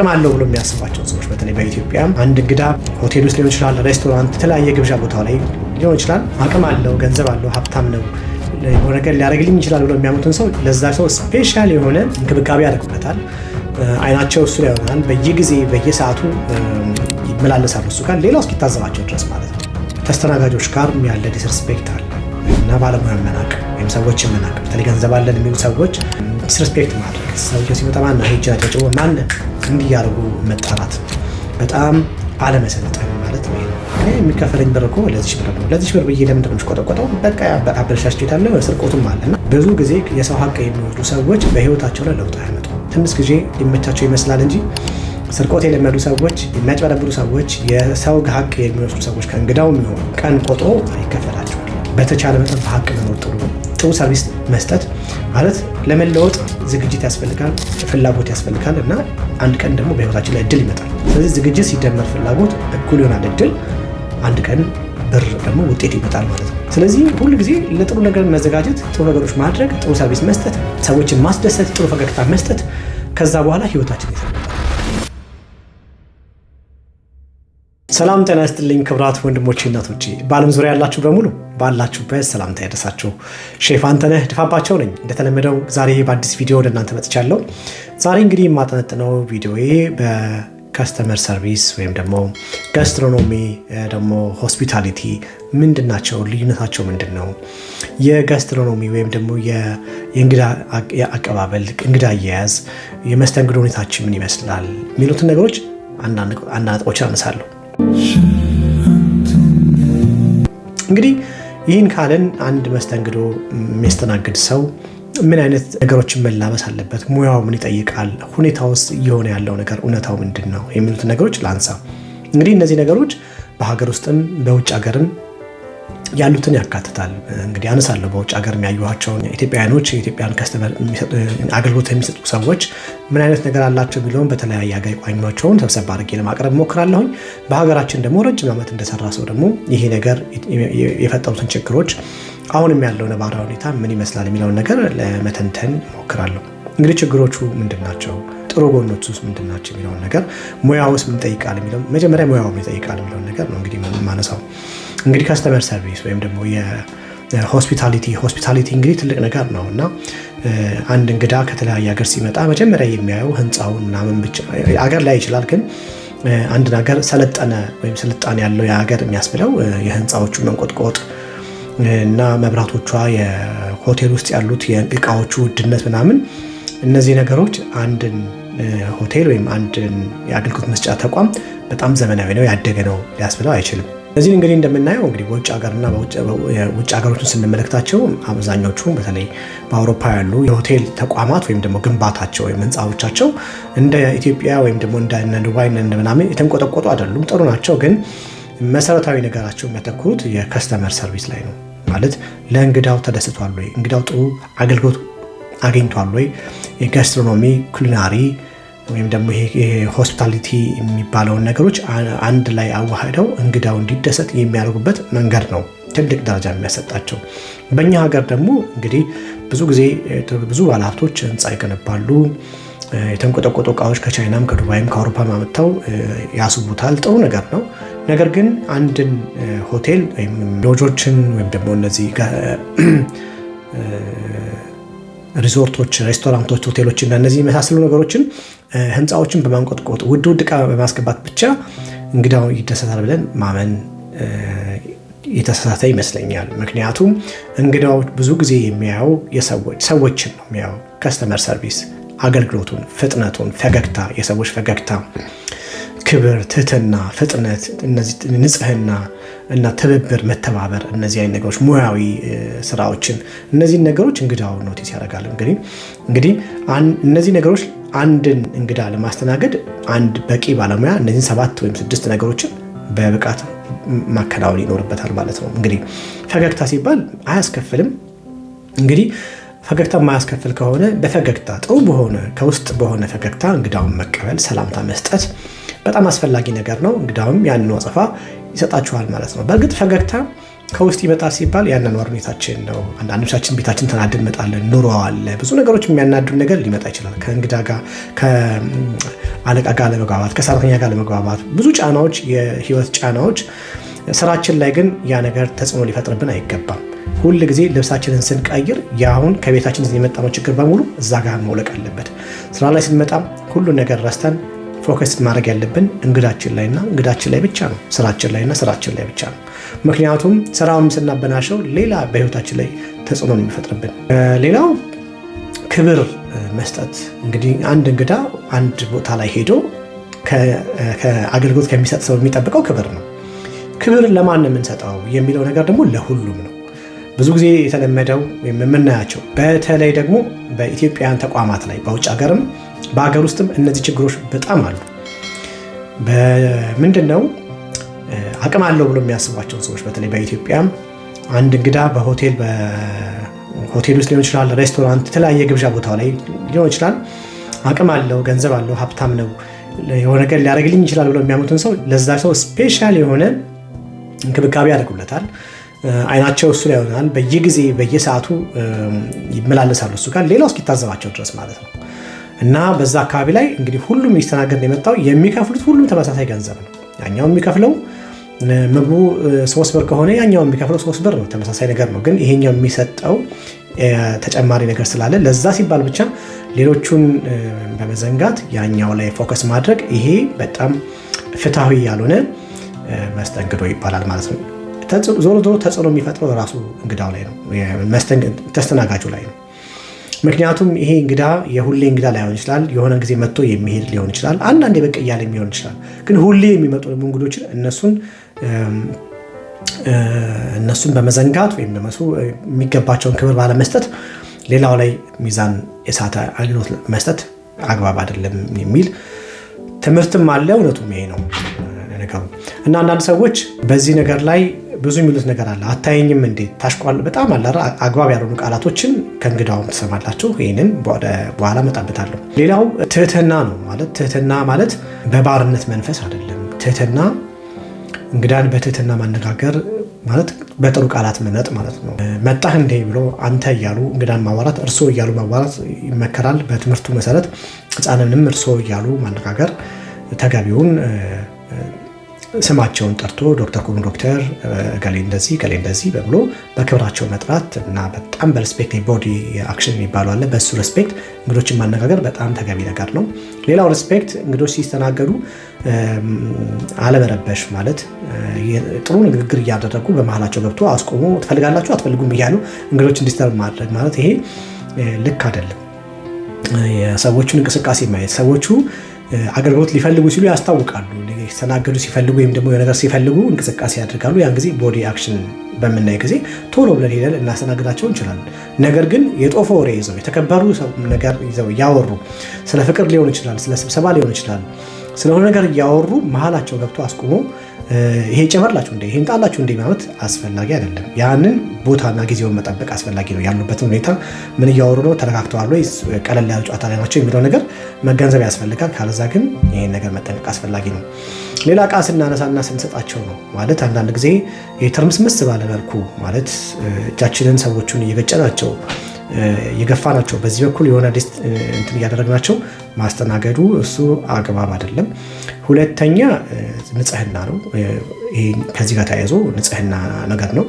አቅም አለው ብሎ የሚያስባቸው ሰዎች በተለይ በኢትዮጵያ አንድ እንግዳ ሆቴል ውስጥ ሊሆን ይችላል፣ ሬስቶራንት፣ የተለያየ ግብዣ ቦታ ላይ ሊሆን ይችላል። አቅም አለው፣ ገንዘብ አለው፣ ሀብታም ነው፣ ነገር ሊያደርግልኝ ይችላል ብሎ የሚያምኑትን ሰው ለዛ ሰው ስፔሻል የሆነ እንክብካቤ ያደርጉበታል። አይናቸው እሱ ላይ ይሆናል። በየጊዜ በየሰዓቱ ይመላለሳሉ እሱ ጋር ሌላው እስኪታዘባቸው ድረስ ማለት ነው። ተስተናጋጆች ጋር ያለ ዲስሪስፔክት አለ እና ባለሙያ መናቅ ወይም ሰዎች መናቅ፣ በተለይ ገንዘብ አለን የሚሉ ሰዎች ዲስሪስፔክት ማድረግ፣ ሰውየው ሲመጣ ማነው ሄጃ ተጨው ማን እንዲያርጉ መጣራት፣ በጣም አለመሰለጠን ማለት ነው። የሚከፈለኝ ብር እኮ ለዚህ ብር ብዬ ለምንድን ነው የምቆጠቆጠው? በቃ አበረሻሽቼ ታለው ስርቆቱም አለና ብዙ ጊዜ የሰው ሀቅ የሚወስዱ ሰዎች በህይወታቸው ላይ ለውጥ አያመጡ። ትንሽ ጊዜ ሊመቻቸው ይመስላል እንጂ ስርቆት የለመዱ ሰዎች፣ የሚያጭበረብሩ ሰዎች፣ የሰው ሀቅ የሚወስዱ ሰዎች ከእንግዳው የሚሆን ቀን ቆጥሮ ይከፈላቸዋል። በተቻለ መጠን በሀቅ መኖር ጥሩ ሰርቪስ መስጠት ማለት ለመለወጥ ዝግጅት ያስፈልጋል፣ ፍላጎት ያስፈልጋል እና አንድ ቀን ደግሞ በህይወታችን ላይ እድል ይመጣል። ስለዚህ ዝግጅት ሲደመር ፍላጎት እኩል ይሆናል እድል፣ አንድ ቀን ብር ደግሞ ውጤት ይመጣል ማለት ነው። ስለዚህ ሁሉ ጊዜ ለጥሩ ነገር መዘጋጀት፣ ጥሩ ነገሮች ማድረግ፣ ጥሩ ሰርቪስ መስጠት፣ ሰዎችን ማስደሰት፣ ጥሩ ፈገግታ መስጠት፣ ከዛ በኋላ ህይወታችን ይተርፋል። ሰላም ጤና ይስጥልኝ ክቡራት ወንድሞቼ እናቶቼ፣ በዓለም ዙሪያ ያላችሁ በሙሉ ባላችሁበት ሰላምታ ያደርሳችሁ። ሼፍ አንተነህ ድፋባቸው ነኝ። እንደተለመደው ዛሬ በአዲስ ቪዲዮ ወደ እናንተ መጥቻለሁ። ዛሬ እንግዲህ የማጠነጥነው ቪዲዮዬ በከስተመር ሰርቪስ ወይም ደግሞ ጋስትሮኖሚ ደግሞ ሆስፒታሊቲ ምንድናቸው፣ ልዩነታቸው ምንድን ነው፣ የጋስትሮኖሚ ወይም ደግሞ የእንግዳ አቀባበል፣ እንግዳ አያያዝ፣ የመስተንግዶ ሁኔታችን ምን ይመስላል የሚሉትን ነገሮች አንዳንድ ነጥቦችን አነሳለሁ። እንግዲህ ይህን ካለን አንድ መስተንግዶ የሚያስተናግድ ሰው ምን አይነት ነገሮችን መላበስ አለበት፣ ሙያው ምን ይጠይቃል፣ ሁኔታ ውስጥ እየሆነ ያለው ነገር እውነታው ምንድን ነው የሚሉትን ነገሮች ላንሳ። እንግዲህ እነዚህ ነገሮች በሀገር ውስጥም በውጭ ሀገርም ያሉትን ያካትታል። እንግዲህ አነሳለሁ በውጭ ሀገር የሚያዩዋቸውን ኢትዮጵያውያኖች፣ የኢትዮጵያን ከስተመር አገልግሎት የሚሰጡ ሰዎች ምን አይነት ነገር አላቸው የሚለውን በተለያየ ሀገር የቋኟቸውን ሰብሰብ አድርጌ ለማቅረብ ሞክራለሁኝ። በሀገራችን ደግሞ ረጅም ዓመት እንደሰራ ሰው ደግሞ ይሄ ነገር የፈጠሩትን ችግሮች፣ አሁንም ያለው ነባራዊ ሁኔታ ምን ይመስላል የሚለውን ነገር ለመተንተን ሞክራለሁ። እንግዲህ ችግሮቹ ምንድን ናቸው፣ ጥሩ ጎኖች ውስጥ ምንድን ናቸው የሚለውን ነገር፣ ሙያ ውስጥ ምን ይጠይቃል የሚለው መጀመሪያ ሙያው ምን ይጠይቃል የሚለውን ነገር ነው እንግዲህ ማነሳው። እንግዲህ ከስተመር ሰርቪስ ወይም ደግሞ የሆስፒታሊቲ እንግዲህ ትልቅ ነገር ነው እና አንድ እንግዳ ከተለያየ ሀገር ሲመጣ መጀመሪያ የሚያየው ህንፃውን ምናምን ብቻ አገር ላይ ይችላል፣ ግን አንድ ነገር ሰለጠነ ወይም ስልጣን ያለው የሀገር የሚያስብለው የህንፃዎቹ መንቆጥቆጥ እና መብራቶቿ፣ የሆቴል ውስጥ ያሉት የእቃዎቹ ውድነት ምናምን፣ እነዚህ ነገሮች አንድን ሆቴል ወይም አንድን የአገልግሎት መስጫ ተቋም በጣም ዘመናዊ ነው ያደገ ነው ሊያስብለው አይችልም። እዚህ እንግዲህ እንደምናየው እንግዲህ በውጭ ሀገርና በውጭ ሀገሮችን ስንመለከታቸው አብዛኞቹ በተለይ በአውሮፓ ያሉ የሆቴል ተቋማት ወይም ደግሞ ግንባታቸው ወይም ህንፃዎቻቸው እንደ ኢትዮጵያ ወይም ደግሞ እንደ ዱባይ እንደ ምናምን የተንቆጠቆጡ አይደሉም። ጥሩ ናቸው፣ ግን መሰረታዊ ነገራቸው የሚያተኩሩት የከስተመር ሰርቪስ ላይ ነው። ማለት ለእንግዳው ተደስቷል ወይ፣ እንግዳው ጥሩ አገልግሎት አግኝቷል ወይ፣ የጋስትሮኖሚ ኩሊናሪ ወይም ደግሞ ይሄ ሆስፒታሊቲ የሚባለውን ነገሮች አንድ ላይ አዋህደው እንግዳው እንዲደሰት የሚያደርጉበት መንገድ ነው ትልቅ ደረጃ የሚያሰጣቸው። በእኛ ሀገር ደግሞ እንግዲህ ብዙ ጊዜ ብዙ ባለሀብቶች ህንፃ ይገነባሉ። የተንቆጠቆጡ እቃዎች ከቻይናም ከዱባይም ከአውሮፓም አመጥተው ያስቡታል። ጥሩ ነገር ነው። ነገር ግን አንድን ሆቴል ወይም ሎጆችን ወይም ደግሞ እነዚህ ሪዞርቶች፣ ሬስቶራንቶች፣ ሆቴሎች እና እነዚህ የመሳሰሉ ነገሮችን ህንፃዎችን በማንቆጥቆጥ ውድ እቃ በማስገባት ብቻ እንግዳው ይደሰታል ብለን ማመን የተሳሳተ ይመስለኛል። ምክንያቱም እንግዳው ብዙ ጊዜ የሚያየው ሰዎችን ነው የሚያየው። ከስተመር ሰርቪስ አገልግሎቱን፣ ፍጥነቱን፣ ፈገግታ፣ የሰዎች ፈገግታ፣ ክብር፣ ትህትና፣ ፍጥነት፣ እነዚህ ንጽህና እና ትብብር፣ መተባበር፣ እነዚህ አይነት ነገሮች፣ ሙያዊ ስራዎችን፣ እነዚህን ነገሮች እንግዳው ኖቲስ ያደርጋል። እንግዲህ እነዚህ ነገሮች አንድን እንግዳ ለማስተናገድ አንድ በቂ ባለሙያ እነዚህን 7 ወይም 6 ነገሮችን በብቃት ማከናወን ይኖርበታል ማለት ነው። እንግዲህ ፈገግታ ሲባል አያስከፍልም። እንግዲህ ፈገግታ የማያስከፍል ከሆነ በፈገግታ ጥሩ በሆነ ከውስጥ በሆነ ፈገግታ እንግዳውን መቀበል፣ ሰላምታ መስጠት በጣም አስፈላጊ ነገር ነው። እንግዳውም ያንን ወጽፋ ይሰጣችኋል ማለት ነው። በእርግጥ ፈገግታ ከውስጥ ይመጣል ሲባል ያንን ሁኔታችን ነው። አንዳንዶቻችን ቤታችን ተናደን እንመጣለን። ኑሮ አለ፣ ብዙ ነገሮች የሚያናዱን ነገር ሊመጣ ይችላል። ከእንግዳ ጋር ከአለቃ ጋር ለመግባባት፣ ከሰራተኛ ጋር ለመግባባት ብዙ ጫናዎች፣ የህይወት ጫናዎች ስራችን ላይ ግን ያ ነገር ተጽዕኖ ሊፈጥርብን አይገባም። ሁል ጊዜ ልብሳችንን ስንቀይር ያሁን ከቤታችን የመጣነው ችግር በሙሉ እዛ ጋር መውለቅ አለበት። ስራ ላይ ስንመጣ ሁሉን ነገር ረስተን ፎከስ ማድረግ ያለብን እንግዳችን ላይና እንግዳችን ላይ ብቻ ነው። ስራችን ላይና ስራችን ላይ ብቻ ነው። ምክንያቱም ስራውን ስናበላሸው ሌላ በህይወታችን ላይ ተጽዕኖ ነው የሚፈጥርብን። ሌላው ክብር መስጠት። እንግዲህ አንድ እንግዳ አንድ ቦታ ላይ ሄዶ ከአገልግሎት ከሚሰጥ ሰው የሚጠብቀው ክብር ነው። ክብር ለማን የምንሰጠው የሚለው ነገር ደግሞ ለሁሉም ነው። ብዙ ጊዜ የተለመደው ወይም የምናያቸው በተለይ ደግሞ በኢትዮጵያውያን ተቋማት ላይ በውጭ ሀገርም በሀገር ውስጥም እነዚህ ችግሮች በጣም አሉ። በምንድን ነው አቅም አለው ብሎ የሚያስቧቸውን ሰዎች በተለይ በኢትዮጵያም አንድ እንግዳ በሆቴል ውስጥ ሊሆን ይችላል፣ ሬስቶራንት፣ የተለያየ ግብዣ ቦታ ላይ ሊሆን ይችላል። አቅም አለው፣ ገንዘብ አለው፣ ሀብታም ነው፣ የሆነ ነገር ሊያደርግልኝ ይችላል ብሎ የሚያምኑትን ሰው ለዛ ሰው ስፔሻል የሆነ እንክብካቤ ያደርጉለታል። አይናቸው እሱ ላይ ይሆናል። በየጊዜ በየሰዓቱ ይመላለሳሉ እሱ ጋር ሌላው እስኪታዘባቸው ድረስ ማለት ነው። እና በዛ አካባቢ ላይ እንግዲህ ሁሉም ሊስተናገድ የመጣው የሚከፍሉት ሁሉም ተመሳሳይ ገንዘብ ነው። ያኛው የሚከፍለው ምግቡ 3 ብር ከሆነ ያኛው የሚከፍለው 3 ብር ነው። ተመሳሳይ ነገር ነው። ግን ይሄኛው የሚሰጠው ተጨማሪ ነገር ስላለ ለዛ ሲባል ብቻ ሌሎቹን በመዘንጋት ያኛው ላይ ፎከስ ማድረግ ይሄ በጣም ፍትሃዊ ያልሆነ መስተንግዶ ይባላል ማለት ነው። ዞሮ ዞሮ ተጽዕኖ የሚፈጥረው ራሱ እንግዳው ላይ ነው፣ ተስተናጋጁ ላይ ነው። ምክንያቱም ይሄ እንግዳ የሁሌ እንግዳ ላይሆን ይችላል። የሆነ ጊዜ መጥቶ የሚሄድ ሊሆን ይችላል። አንዳንዴ በቃ እያለ የሚሆን ይችላል። ግን ሁሌ የሚመጡ እንግዶችን እነሱን በመዘንጋት ወይም ደግሞ የሚገባቸውን ክብር ባለመስጠት ሌላው ላይ ሚዛን የሳተ አገልግሎት መስጠት አግባብ አይደለም የሚል ትምህርትም አለ። እውነቱም ይሄ ነው ነገሩ እና አንዳንድ ሰዎች በዚህ ነገር ላይ ብዙ የሚሉት ነገር አለ። አታየኝም እንዴ ታሽቋል፣ በጣም አለ አግባብ ያልሆኑ ቃላቶችን ከእንግዳውም ትሰማላችሁ። ይህንን በኋላ መጣበታለሁ። ሌላው ትህትና ነው። ትህትና ማለት በባርነት መንፈስ አይደለም። ትህትና እንግዳን በትህትና ማነጋገር ማለት በጥሩ ቃላት መነጥ ማለት ነው። መጣህ እንዴ ብሎ አንተ እያሉ እንግዳን ማዋራት፣ እርሶ እያሉ ማዋራት ይመከራል። በትምህርቱ መሰረት ሕፃንንም እርሶ እያሉ ማነጋገር ተገቢውን ስማቸውን ጠርቶ ዶክተር ኩኑ ዶክተር ገሌ እንደዚህ በብሎ በክብራቸው መጥራት እና በጣም በሬስፔክት ቦዲ አክሽን የሚባለው አለ። በሱ ሬስፔክት እንግዶችን ማነጋገር በጣም ተገቢ ነገር ነው። ሌላው ሬስፔክት እንግዶች ሲስተናገዱ አለመረበሽ ማለት ጥሩ ንግግር እያደረጉ በመሀላቸው ገብቶ አስቆሞ ትፈልጋላችሁ አትፈልጉም እያሉ እንግዶች እንዲስተርብ ማድረግ ማለት ይሄ ልክ አይደለም። የሰዎቹን እንቅስቃሴ ማየት ሰዎቹ አገልግሎት ሊፈልጉ ሲሉ ያስታውቃሉ። ሊስተናገዱ ሲፈልጉ ወይም ደግሞ ነገር ሲፈልጉ እንቅስቃሴ ያደርጋሉ። ያን ጊዜ ቦዲ አክሽን በምናይ ጊዜ ቶሎ ብለን ሄደን እናስተናግዳቸው እንችላለን። ነገር ግን የጦፈ ወሬ ይዘው የተከበሩ ነገር ይዘው እያወሩ ስለ ፍቅር ሊሆን ይችላል፣ ስለ ስብሰባ ሊሆን ይችላል፣ ስለሆነ ነገር እያወሩ መሀላቸው ገብቶ አስቆሞ ይሄ ጨመርላችሁ እንደ ይሄን ጣላችሁ እንደ ማለት አስፈላጊ አይደለም። ያንን ቦታና ጊዜውን መጠበቅ አስፈላጊ ነው። ያሉበትን ሁኔታ ምን እያወሩ ነው፣ ተረጋግተዋል ወይ፣ ቀለል ያለ ጨዋታ ላይ ናቸው የሚለው ነገር መገንዘብ ያስፈልጋል። ካለዛ ግን ይሄን ነገር መጠንቀቅ አስፈላጊ ነው። ሌላ ዕቃ ስናነሳና ስንሰጣቸው ነው ማለት አንዳንድ ጊዜ የትርምስምስ ባለ መልኩ ማለት እጃችንን ሰዎቹን እየገጨናቸው የገፋናቸው በዚህ በኩል የሆነ እንትን እያደረግናቸው ማስተናገዱ እሱ አግባብ አይደለም። ሁለተኛ ንጽህና ነው። ይሄ ከዚህ ጋር ተያይዞ ንጽህና ነገር ነው።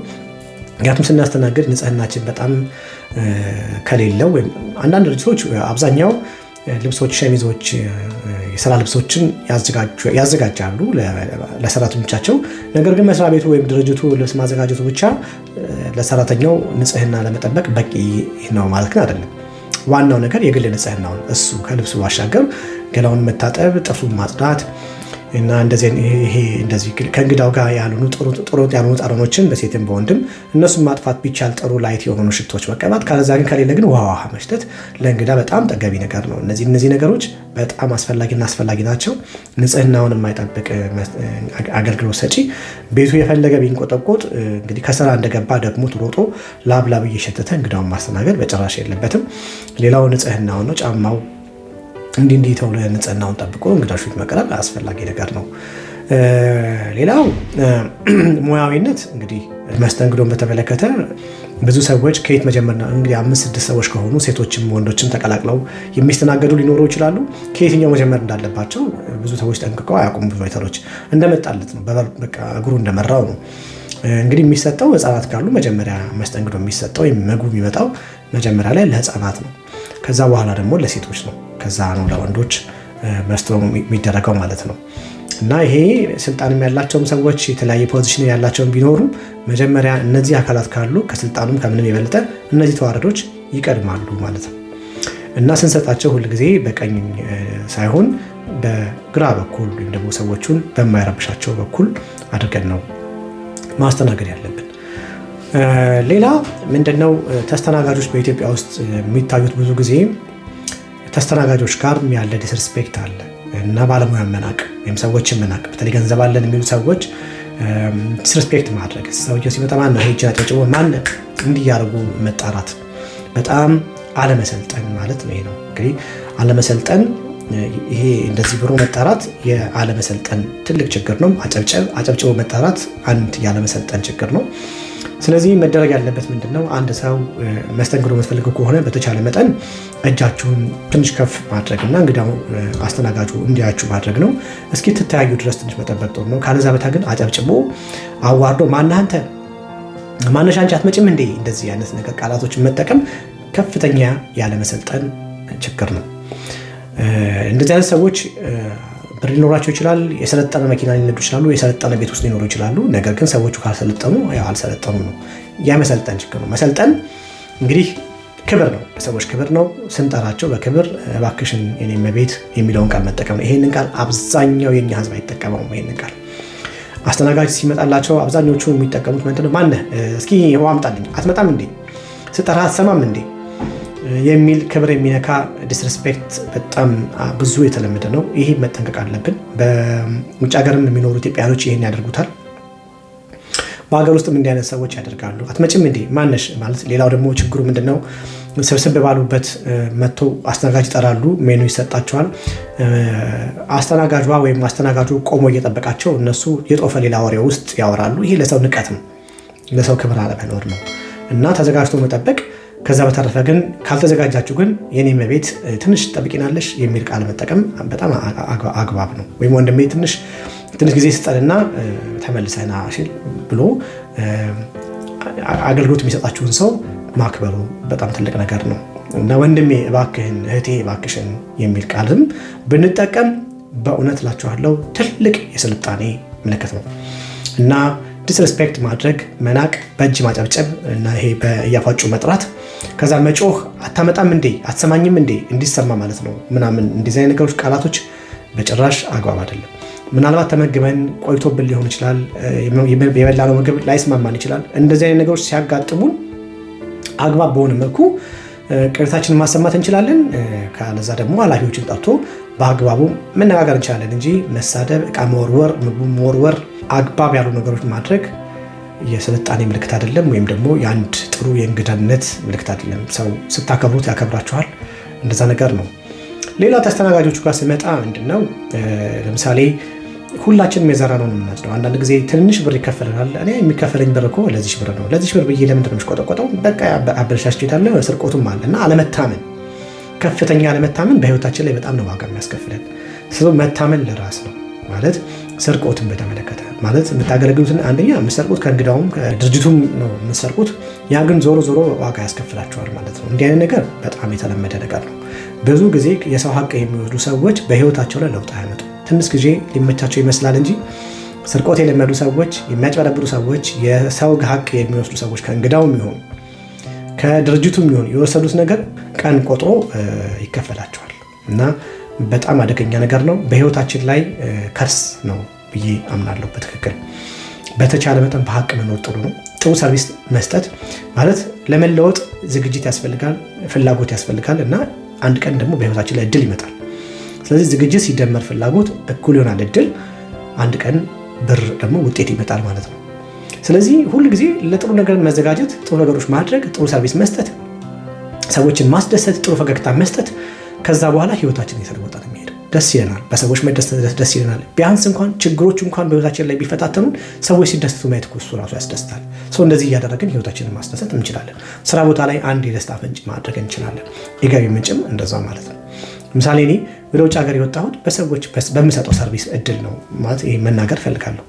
ምክንያቱም ስናስተናግድ ንጽህናችን በጣም ከሌለው ወይም አንዳንድ ድርጅቶች አብዛኛው ልብሶች፣ ሸሚዞች፣ የስራ ልብሶችን ያዘጋጃሉ ለሰራተኞቻቸው። ነገር ግን መስሪያ ቤቱ ወይም ድርጅቱ ልብስ ማዘጋጀቱ ብቻ ለሰራተኛው ንጽህና ለመጠበቅ በቂ ነው ማለት ግን አይደለም። ዋናው ነገር የግል ንጽህናውን እሱ ከልብሱ ባሻገር ገላውን መታጠብ፣ ጥፍሩን ማጽዳት እና እንደዚህ ከእንግዳው ጋር ያልሆኑ ጥሩ ያልሆኑ ጠረኖችን በሴትም በወንድም እነሱን ማጥፋት ቢቻል ጥሩ ላይት የሆኑ ሽቶች መቀባት፣ ካለዛ ግን ከሌለ ግን ውሃ መስጠት ለእንግዳ በጣም ጠጋቢ ነገር ነው። እነዚህ ነገሮች በጣም አስፈላጊ ናቸው። ንጽህናውን የማይጠብቅ አገልግሎት ሰጪ ቤቱ የፈለገ ቢንቆጠቆጥ እንግዲህ ከስራ እንደገባ ደግሞ ሮጦ ላብ እየሸተተ እንግዳውን ማስተናገድ በጭራሽ የለበትም። ሌላው ንጽህናው ነው። ጫማው እንዲህ ተብሎ ንጽህናውን ጠብቆ እንግዳዎች ፊት መቅረብ አስፈላጊ ነገር ነው። ሌላው ሙያዊነት እንግዲህ መስተንግዶን በተመለከተ ብዙ ሰዎች ከየት መጀመር ነው እንግዲህ 5-6 ሰዎች ከሆኑ ሴቶችም ወንዶችም ተቀላቅለው የሚስተናገዱ ሊኖሩ ይችላሉ። ከየትኛው መጀመር እንዳለባቸው ብዙ ሰዎች ጠንቅቀው አያውቁም። ብዙ ዌይተሮች እንደመጣለት ነው፣ በቃ እግሩ እንደመራው ነው። እንግዲህ የሚሰጠው ህፃናት ካሉ መጀመሪያ መስተንግዶ የሚሰጠው ወይም ምግቡ የሚመጣው መጀመሪያ ላይ ለህፃናት ነው። ከዛ በኋላ ደግሞ ለሴቶች ነው። ከዛ ነው ለወንዶች መስተው የሚደረገው ማለት ነው። እና ይሄ ስልጣንም ያላቸውም ሰዎች የተለያየ ፖዚሽን ያላቸውም ቢኖሩ መጀመሪያ እነዚህ አካላት ካሉ ከስልጣኑም ከምንም የበለጠ እነዚህ ተዋረዶች ይቀድማሉ ማለት ነው። እና ስንሰጣቸው ሁል ጊዜ በቀኝ ሳይሆን በግራ በኩል ወይም ደግሞ ሰዎቹን በማይረብሻቸው በኩል አድርገን ነው ማስተናገድ ያለብን። ሌላ ምንድነው ተስተናጋጆች በኢትዮጵያ ውስጥ የሚታዩት ብዙ ጊዜ ተስተናጋጆች ጋር ያለ ዲስሪስፔክት አለ እና ባለሙያ መናቅ ወይም ሰዎችን መናቅ። በተለይ ገንዘብ አለን የሚሉ ሰዎች ዲስሪስፔክት ማድረግ፣ ሰውየው ሲመጣ ማን ነው ሄጅ አጨብጭቦ ማን እንዲያርጉ መጣራት፣ በጣም አለመሰልጠን ማለት ነው። ይሄ ነው እንግዲህ አለመሰልጠን። ይሄ እንደዚህ ብሎ መጣራት የአለመሰልጠን ትልቅ ችግር ነው። አጨብጭቦ መጣራት አንድ ያለመሰልጠን ችግር ነው። ስለዚህ መደረግ ያለበት ምንድነው? አንድ ሰው መስተንግዶ የምትፈልገው ከሆነ በተቻለ መጠን እጃችሁን ትንሽ ከፍ ማድረግና እንግዲያው አስተናጋጁ እንዲያችሁ ማድረግ ነው። እስኪ ትተያዩ ድረስ ትንሽ መጠበቅ ጥሩ ነው። ካለዛ በታ ግን አጨብጭቦ አዋርዶ ማነህ አንተ ማነሽ አንቺ አትመጭም እንዴ እንደዚህ አይነት ነገር ቃላቶችን መጠቀም ከፍተኛ ያለመሰልጠን ችግር ነው። እንደዚህ አይነት ሰዎች ብር ሊኖራቸው ይችላል፣ የሰለጠነ መኪና ሊነዱ ይችላሉ፣ የሰለጠነ ቤት ውስጥ ሊኖሩ ይችላሉ። ነገር ግን ሰዎቹ ካልሰለጠኑ ያው አልሰለጠኑ ነው። የመሰልጠን ችግር ነው። መሰልጠን እንግዲህ ክብር ነው፣ ለሰዎች ክብር ነው። ስንጠራቸው በክብር እባክሽን የኔ እመቤት የሚለውን ቃል መጠቀም ነው። ይሄንን ቃል አብዛኛው የኛ ሕዝብ አይጠቀመውም። ይሄንን ቃል አስተናጋጅ ሲመጣላቸው አብዛኞቹ የሚጠቀሙት ምንድነው? ማነህ እስኪ ውሃ አምጣልኝ፣ አትመጣም እንዴ ስጠራ አትሰማም እንዴ የሚል ክብር የሚነካ ዲስሪስፔክት በጣም ብዙ የተለመደ ነው። ይሄ መጠንቀቅ አለብን። በውጭ ሀገርም የሚኖሩ ኢትዮጵያኖች ይሄን ያደርጉታል። በሀገር ውስጥም እንዲህ አይነት ሰዎች ያደርጋሉ። አትመጭም እንዴ ማነሽ ማለት። ሌላው ደግሞ ችግሩ ምንድነው? ስብስብ ባሉበት መጥቶ አስተናጋጅ ይጠራሉ፣ ሜኑ ይሰጣቸዋል። አስተናጋጇ ወይም አስተናጋጁ ቆሞ እየጠበቃቸው እነሱ የጦፈ ሌላ ወሬ ውስጥ ያወራሉ። ይሄ ለሰው ንቀት ነው፣ ለሰው ክብር አለመኖር ነው እና ተዘጋጅቶ መጠበቅ። ከዛ በተረፈ ግን ካልተዘጋጃችሁ ግን የኔ መቤት ትንሽ ጠብቂናለሽ የሚል ቃል መጠቀም በጣም አግባብ ነው። ወይም ወንድሜ ትንሽ ጊዜ ስጠንና ተመልሰና ብሎ አገልግሎት የሚሰጣችሁን ሰው ማክበሩ በጣም ትልቅ ነገር ነው እና ወንድሜ እባክህን፣ እህቴ እባክሽን የሚል ቃልም ብንጠቀም በእውነት እላችኋለሁ ትልቅ የስልጣኔ ምልክት ነው እና ዲስሪስፔክት ማድረግ፣ መናቅ፣ በእጅ ማጨብጨብ እና ይሄ በእያፋጩ መጥራት፣ ከዛ መጮህ፣ አታመጣም እንዴ አትሰማኝም እንዴ እንዲሰማ ማለት ነው ምናምን፣ እንደዚህ አይነት ነገሮች ቃላቶች በጭራሽ አግባብ አይደለም። ምናልባት ተመግበን ቆይቶብን ሊሆን ይችላል፣ የበላነው ምግብ ላይስማማን ይችላል። እንደዚህ አይነት ነገሮች ሲያጋጥሙን አግባብ በሆነ መልኩ ቅሬታችንን ማሰማት እንችላለን። ካለዛ ደግሞ ኃላፊዎችን ጠርቶ በአግባቡ መነጋገር እንችላለን እንጂ መሳደብ፣ እቃ መወርወር፣ ምግቡ መወርወር፣ አግባብ ያሉ ነገሮች ማድረግ የስልጣኔ ምልክት አይደለም፣ ወይም ደግሞ የአንድ ጥሩ የእንግዳነት ምልክት አይደለም። ሰው ስታከብሩት ያከብራችኋል። እንደዛ ነገር ነው። ሌላ ተስተናጋጆቹ ጋር ስመጣ ምንድነው ለምሳሌ ሁላችንም የዘራ ነው የምናጭደው። አንዳንድ ጊዜ ትንሽ ብር ይከፈለናል። እኔ የሚከፈለኝ ብር እኮ ለዚህ ብር ነው፣ ለዚህ ብር ብዬ ለምንድን ነው የምሽቆጠቆጠው? በቃ አበረሻሽ ሄዳለሁ። ስርቆቱም አለ እና አለመታመን፣ ከፍተኛ አለመታመን በህይወታችን ላይ በጣም ነው ዋጋ የሚያስከፍለን። ስለዚህ መታመን ለራስ ነው ማለት ስርቆትን በተመለከተ ማለት የምታገለግሉትን አንደኛ የምትሰርቁት ከእንግዳውም ከድርጅቱም ነው የምትሰርቁት። ያ ግን ዞሮ ዞሮ ዋጋ ያስከፍላቸዋል ማለት ነው። እንዲህ አይነት ነገር በጣም የተለመደ ነገር ነው። ብዙ ጊዜ የሰው ሀቅ የሚወስዱ ሰዎች በህይወታቸው ላይ ለውጥ አያመጡ። ትንሽ ጊዜ ሊመቻቸው ይመስላል እንጂ ስርቆት የለመዱ ሰዎች፣ የሚያጭበረብሩ ሰዎች፣ የሰው ሀቅ የሚወስዱ ሰዎች ከእንግዳውም ይሆን ከድርጅቱም ይሆን የወሰዱት ነገር ቀን ቆጥሮ ይከፈላቸዋል እና በጣም አደገኛ ነገር ነው። በህይወታችን ላይ ከርስ ነው ብዬ አምናለሁ። በትክክል በተቻለ መጠን በሀቅ መኖር ጥሩ ነው። ጥሩ ሰርቪስ መስጠት ማለት ለመለወጥ ዝግጅት ያስፈልጋል፣ ፍላጎት ያስፈልጋል እና አንድ ቀን ደግሞ በህይወታችን ላይ እድል ይመጣል። ስለዚህ ዝግጅት ሲደመር ፍላጎት እኩል ይሆናል እድል። አንድ ቀን ብር ደግሞ ውጤት ይመጣል ማለት ነው። ስለዚህ ሁል ጊዜ ለጥሩ ነገር መዘጋጀት፣ ጥሩ ነገሮች ማድረግ፣ ጥሩ ሰርቪስ መስጠት፣ ሰዎችን ማስደሰት፣ ጥሩ ፈገግታ መስጠት፣ ከዛ በኋላ ህይወታችን እየተለወጠ ነው የሚሄደው። ደስ ይለናል። በሰዎች መደሰት ደስ ይለናል። ቢያንስ እንኳን ችግሮች እንኳን በህይወታችን ላይ ቢፈታተኑን ሰዎች ሲደሰቱ ማየት እሱ ራሱ ያስደስታል። ሰው እንደዚህ እያደረግን ህይወታችንን ማስደሰት እንችላለን። ስራ ቦታ ላይ አንድ የደስታ ፍንጭ ማድረግ እንችላለን። የገቢ ምንጭም እንደዛው ማለት ነው። ምሳሌ እኔ ወደ ውጭ ሀገር የወጣሁት በሰዎች በምሰጠው ሰርቪስ እድል ነው ማለት ይሄ መናገር ፈልጋለሁ።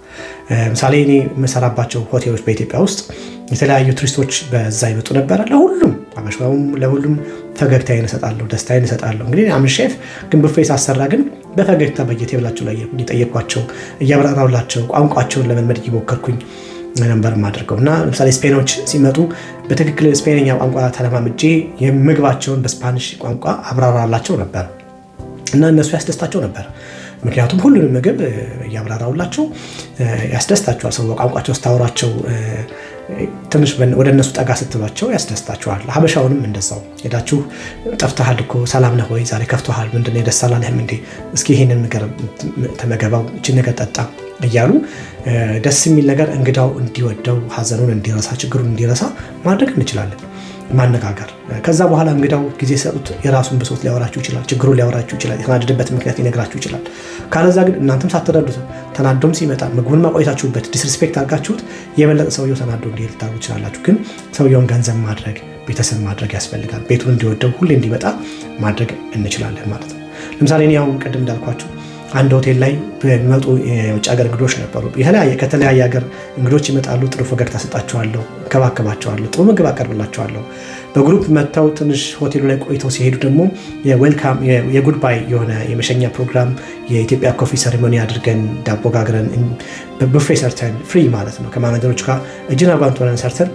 ምሳሌ እኔ የምሰራባቸው ሆቴሎች በኢትዮጵያ ውስጥ የተለያዩ ቱሪስቶች በዛ ይመጡ ነበረ። ለሁሉም አበሻውም ለሁሉም ፈገግታዬን እሰጣለሁ፣ ደስታዬን እሰጣለሁ። እንግዲህ አም ሼፍ ግን ቡፌ ሳሰራ ግን በፈገግታ በየቴብላቸው ላይ እየጠየኳቸው እያብራራሁላቸው ቋንቋቸውን ለመልመድ እየሞከርኩኝ ነበር የማደርገው እና ለምሳሌ ስፔኖች ሲመጡ በትክክል ስፔንኛ ቋንቋ ተለማምጄ የምግባቸውን በስፓኒሽ ቋንቋ አብራራላቸው ነበር እና እነሱ ያስደስታቸው ነበር። ምክንያቱም ሁሉንም ምግብ እያብራራሁላቸው ያስደስታቸዋል። ሰው ቋንቋቸው ስታወራቸው ትንሽ ወደ እነሱ ጠጋ ስትሏቸው ያስደስታቸዋል። ሀበሻውንም እንደዛው ሄዳችሁ ጠፍተሃል እኮ ሰላም ነህ ወይ ዛሬ ከፍቶሃል ምንድን ነው ደስ አላለህም እንዴ እስኪ ይሄንን ነገር ተመገባው እችን ነገር ጠጣ እያሉ ደስ የሚል ነገር እንግዳው እንዲወደው ሀዘኑን እንዲረሳ ችግሩን እንዲረሳ ማድረግ እንችላለን። ማነጋገር ከዛ በኋላ እንግዳው ጊዜ ሰጡት የራሱን ብሶት ሊያወራችሁ ይችላል፣ ችግሩን ሊያወራችሁ ይችላል፣ የተናደደበት ምክንያት ሊነግራችሁ ይችላል። ካለዛ ግን እናንተም ሳትረዱት ተናዶም ሲመጣ ምግቡን ማቆየታችሁበት ዲስሪስፔክት አድርጋችሁት የበለጠ ሰውየው ተናዶ እንዲሄድ ልታደርጉ ትችላላችሁ። ግን ሰውየውን ገንዘብ ማድረግ ቤተሰብ ማድረግ ያስፈልጋል። ቤቱን እንዲወደው ሁሌ እንዲመጣ ማድረግ እንችላለን ማለት ነው። ለምሳሌ እኔ አሁን ቅድም እንዳልኳችሁ አንድ ሆቴል ላይ በሚመጡ የውጭ ሀገር እንግዶች ነበሩ። ከተለያየ ሀገር እንግዶች ይመጣሉ። ጥሩ ፈገግታ ሰጣቸዋለሁ፣ ከባከባቸዋለሁ፣ ጥሩ ምግብ አቀርብላቸዋለሁ። በግሩፕ መጥተው ትንሽ ሆቴሉ ላይ ቆይተው ሲሄዱ ደግሞ የዌልካም የጉድባይ የሆነ የመሸኛ ፕሮግራም የኢትዮጵያ ኮፊ ሴሬሞኒ አድርገን ዳቦ ጋግረን በቡፌ ሰርተን ፍሪ ማለት ነው ከማናጀሮች ጋር እጅና ጓንት ሆነን ሰርተን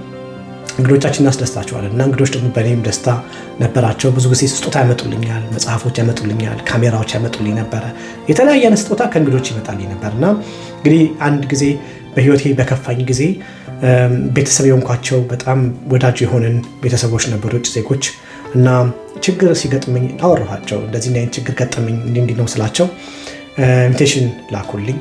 እንግዶቻችን እናስደስታቸዋለን እና እንግዶች ደግሞ በእኔም ደስታ ነበራቸው። ብዙ ጊዜ ስጦታ ያመጡልኛል፣ መጽሐፎች ያመጡልኛል፣ ካሜራዎች ያመጡልኝ ነበረ። የተለያየ አይነት ስጦታ ከእንግዶች ይመጣልኝ ነበር እና እንግዲህ አንድ ጊዜ በህይወቴ በከፋኝ ጊዜ ቤተሰብ የሆንኳቸው በጣም ወዳጅ የሆንን ቤተሰቦች ነበሩ ውጭ ዜጎች እና ችግር ሲገጥመኝ አወራኋቸው። እንደዚህ አይነት ችግር ገጠመኝ እንዲህ ነው ስላቸው ኢንቪቴሽን ላኩልኝ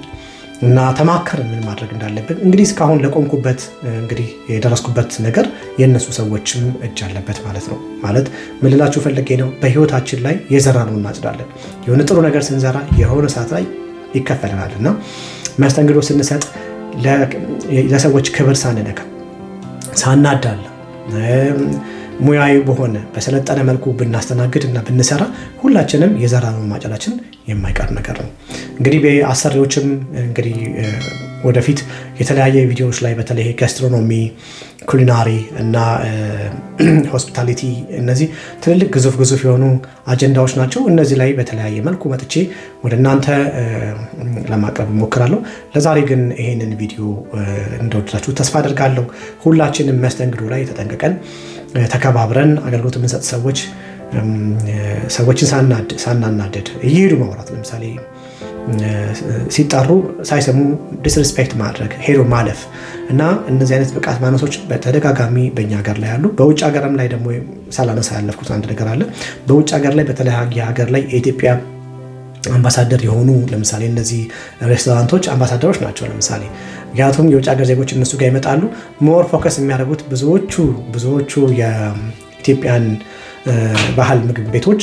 እና ተማከርን ምን ማድረግ እንዳለብን። እንግዲህ እስካሁን ለቆምኩበት እንግዲህ የደረስኩበት ነገር የእነሱ ሰዎችም እጅ አለበት ማለት ነው። ማለት ምን ልላችሁ ፈልጌ ነው፣ በህይወታችን ላይ የዘራነውን እናጭዳለን። የሆነ ጥሩ ነገር ስንዘራ የሆነ ሰዓት ላይ ይከፈለናል እና መስተንግዶ ስንሰጥ ለሰዎች ክብር ሳንነካ ሳናዳላ ሙያዊ በሆነ በሰለጠነ መልኩ ብናስተናግድ እና ብንሰራ ሁላችንም የዘራነውን ማጨዳችን የማይቀር ነገር ነው። እንግዲህ በአሰሪዎችም እንግዲህ ወደፊት የተለያየ ቪዲዮዎች ላይ በተለይ ጋስትሮኖሚ፣ ኩሊናሪ እና ሆስፒታሊቲ እነዚህ ትልልቅ ግዙፍ የሆኑ አጀንዳዎች ናቸው። እነዚህ ላይ በተለያየ መልኩ መጥቼ ወደ እናንተ ለማቅረብ እሞክራለሁ። ለዛሬ ግን ይሄንን ቪዲዮ እንደወደዳችሁ ተስፋ አደርጋለሁ። ሁላችንም መስተንግዶ ላይ ተጠንቅቀን ተከባብረን አገልግሎት የምንሰጥ ሰዎችን ሳናናደድ እየሄዱ ማውራት፣ ለምሳሌ ሲጠሩ ሳይሰሙ ዲስሪስፔክት ማድረግ፣ ሄዶ ማለፍ እና እነዚህ አይነት ብቃት ማነሶች በተደጋጋሚ በእኛ ሀገር ላይ አሉ። በውጭ ሀገርም ላይ ደግሞ ሳላነሳ ያለፍኩት አንድ ነገር አለ። በውጭ ሀገር ላይ በተለያየ ሀገር ላይ የኢትዮጵያ አምባሳደር የሆኑ ለምሳሌ እነዚህ ሬስቶራንቶች አምባሳደሮች ናቸው። ለምሳሌ ምክንያቱም የውጭ ሀገር ዜጎች እነሱ ጋር ይመጣሉ። ሞር ፎከስ የሚያደርጉት ብዙዎቹ የኢትዮጵያን ባህል ምግብ ቤቶች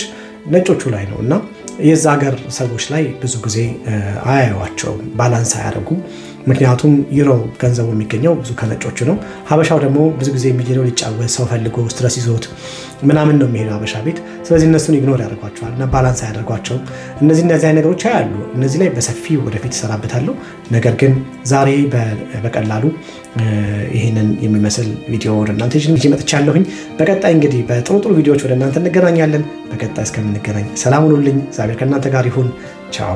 ነጮቹ ላይ ነው እና የዛ ሀገር ሰዎች ላይ ብዙ ጊዜ አያዩዋቸውም፣ ባላንስ አያደርጉ። ምክንያቱም ዩሮ ገንዘቡ የሚገኘው ብዙ ከነጮቹ ነው። ሀበሻው ደግሞ ብዙ ጊዜ የሚሄደው ሊጫወት ሰው ፈልጎ ስትረስ ይዞት ምናምን ነው የሚሄደው ሀበሻ ቤት። ስለዚህ እነሱን ኢግኖር ያደርጓቸዋል እና ባላንስ አያደርጓቸውም። እነዚህ ነገሮች ያሉ እነዚህ ላይ በሰፊው ወደፊት እሰራበታለሁ። ነገር ግን ዛሬ በቀላሉ ይህንን የሚመስል ቪዲዮ ወደ እናንተ ይዤ መጥቻለሁኝ። በቀጣይ እንግዲህ በጥሩ ቪዲዮዎች ወደ እናንተ እንገናኛለን። በቀጣይ እስከምንገናኝ ሰላም ሁኑልኝ። እግዚአብሔር ከእናንተ ጋር ይሁን። ቻው።